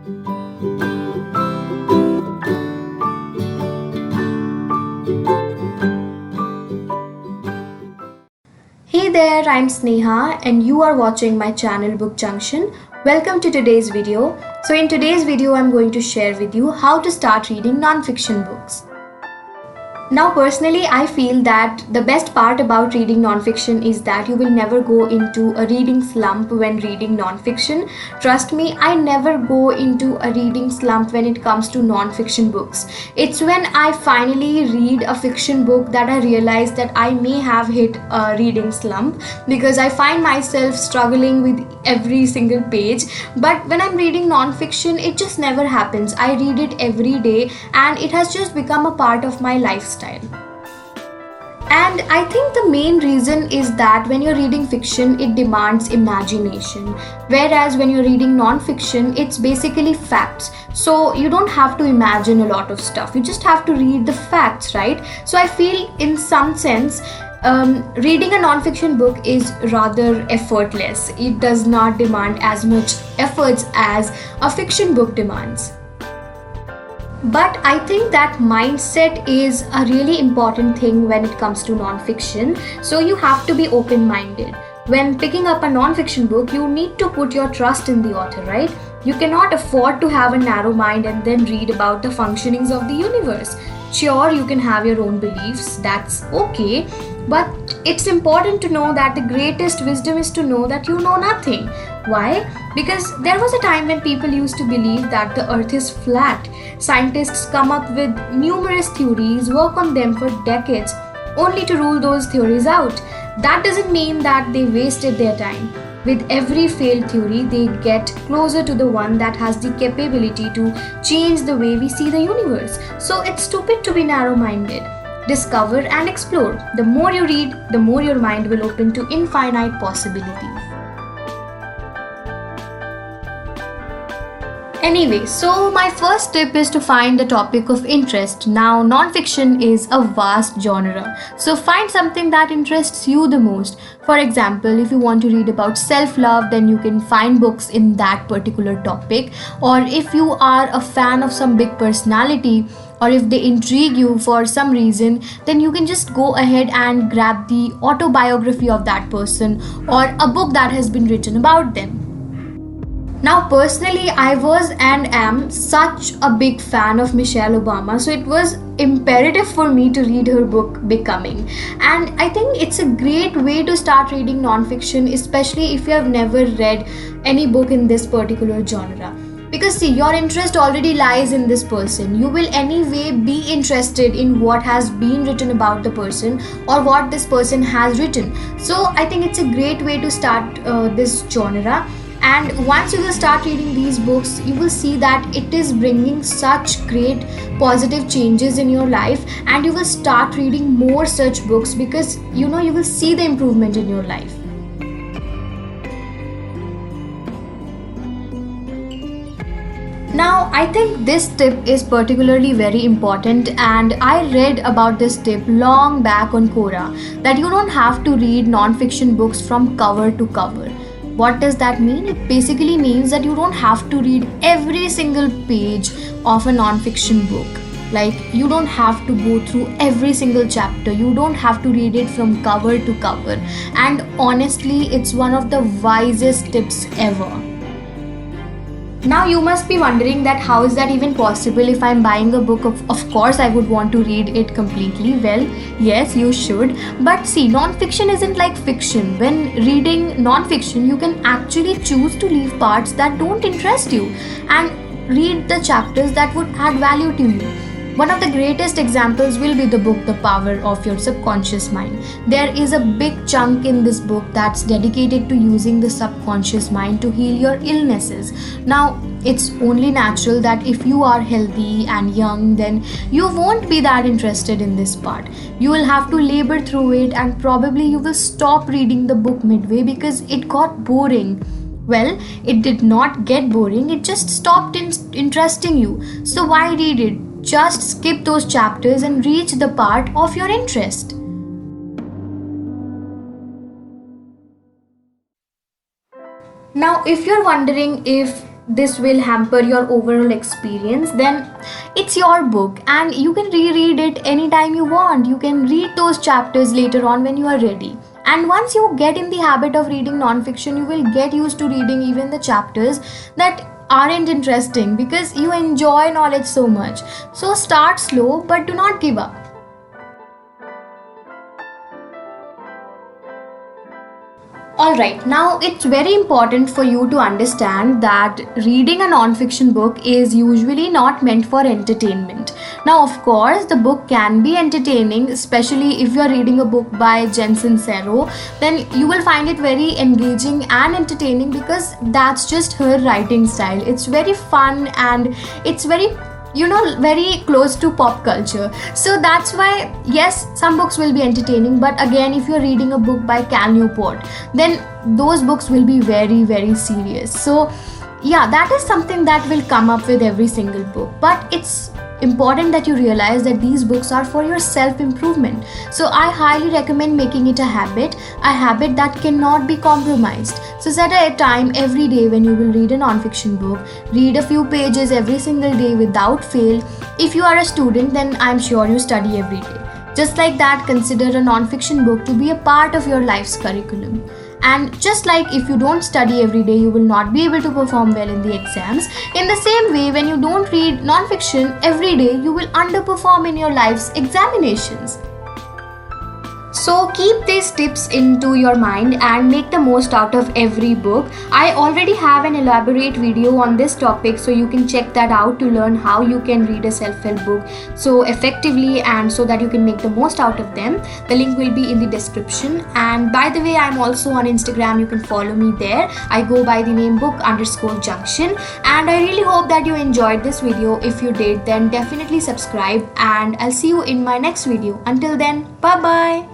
Hey there, I'm Sneha and you are watching my channel Book Junction. Welcome to today's video. So in today's video, I'm going to share with you how to start reading non-fiction books. Now personally, I feel that the best part about reading non-fiction is that you will never go into a reading slump when reading non-fiction. Trust me, I never go into a reading slump when it comes to non-fiction books. It's when I finally read a fiction book that I realize that I may have hit a reading slump because I find myself struggling with every single page. But when I'm reading non-fiction, it just never happens. I read it every day and it has just become a part of my lifestyle. And I think the main reason is that when you're reading fiction, it demands imagination. Whereas when you're reading non-fiction, it's basically facts. So you don't have to imagine a lot of stuff. You just have to read the facts, right? So I feel in some sense, reading a non-fiction book is rather effortless. It does not demand as much efforts as a fiction book demands. But I think that mindset is a really important thing when it comes to non-fiction. So you have to be open-minded. When picking up a non-fiction book, you need to put your trust in the author, right? You cannot afford to have a narrow mind and then read about the functionings of the universe. Sure, you can have your own beliefs, that's okay. But it's important to know that the greatest wisdom is to know that you know nothing. Why? Because there was a time when people used to believe that the earth is flat. Scientists come up with numerous theories, work on them for decades, only to rule those theories out. That doesn't mean that they wasted their time. With every failed theory, they get closer to the one that has the capability to change the way we see the universe. So it's stupid to be narrow-minded. Discover and explore. The more you read, the more your mind will open to infinite possibilities. Anyway, so my first tip is to find the topic of interest. Now, non-fiction is a vast genre, so find something that interests you the most. For example, if you want to read about self-love, then you can find books in that particular topic. Or if you are a fan of some big personality, or if they intrigue you for some reason, then you can just go ahead and grab the autobiography of that person or a book that has been written about them. Now personally, I was and am such a big fan of Michelle Obama, so it was imperative for me to read her book Becoming. And I think it's a great way to start reading non-fiction, especially if you have never read any book in this particular genre. Because see, your interest already lies in this person. You will anyway be interested in what has been written about the person or what this person has written. So I think it's a great way to start this genre. And once you will start reading these books, you will see that it is bringing such great positive changes in your life, and you will start reading more such books because you will see the improvement in your life. Now, I think this tip is particularly very important, and I read about this tip long back on Quora, that you don't have to read non-fiction books from cover to cover. What does that mean? It basically means that you don't have to read every single page of a non-fiction book. Like, you don't have to go through every single chapter. You don't have to read it from cover to cover. And honestly, it's one of the wisest tips ever. Now you must be wondering that how is that even possible? If I'm buying a book, of course I would want to read it completely. Well, yes, you should. But see, non-fiction isn't like fiction. When reading non-fiction, you can actually choose to leave parts that don't interest you and read the chapters that would add value to you. One of the greatest examples will be the book The Power of Your Subconscious Mind. There is a big chunk in this book that's dedicated to using the subconscious mind to heal your illnesses. Now, it's only natural that if you are healthy and young, then you won't be that interested in this part. You will have to labor through it, and probably you will stop reading the book midway because it got boring. Well, it did not get boring, it just stopped interesting you. So why read it? Just skip those chapters and reach the part of your interest. Now, if you're wondering if this will hamper your overall experience, then it's your book and you can reread it anytime you want. You can read those chapters later on when you are ready. And once you get in the habit of reading non-fiction, you will get used to reading even the chapters that aren't interesting because you enjoy knowledge so much. So start slow, but do not give up. Alright, now it's very important for you to understand that reading a non-fiction book is usually not meant for entertainment. Now, of course, the book can be entertaining, especially if you are reading a book by Jen Sincero, then you will find it very engaging and entertaining because that's just her writing style. It's very fun and it's very very close to pop culture. So that's why, yes, some books will be entertaining, but again, if you're reading a book by Cal Newport, then those books will be very, very serious. So yeah, that is something that will come up with every single book, but it's important that you realize that these books are for your self-improvement. So I highly recommend making it a habit that cannot be compromised. So set a time every day when you will read a non-fiction book. Read a few pages every single day without fail. If you are a student, then I'm sure you study every day. Just like that, consider a non-fiction book to be a part of your life's curriculum. And just like if you don't study every day, you will not be able to perform well in the exams. In the same way, when you don't read non-fiction every day, you will underperform in your life's examinations. So keep these tips into your mind and make the most out of every book. I already have an elaborate video on this topic, so you can check that out to learn how you can read a self-help book so effectively and so that you can make the most out of them. The link will be in the description. And by the way, I'm also on Instagram. You can follow me there. I go by the name book_junction. And I really hope that you enjoyed this video. If you did, then definitely subscribe and I'll see you in my next video. Until then, bye bye.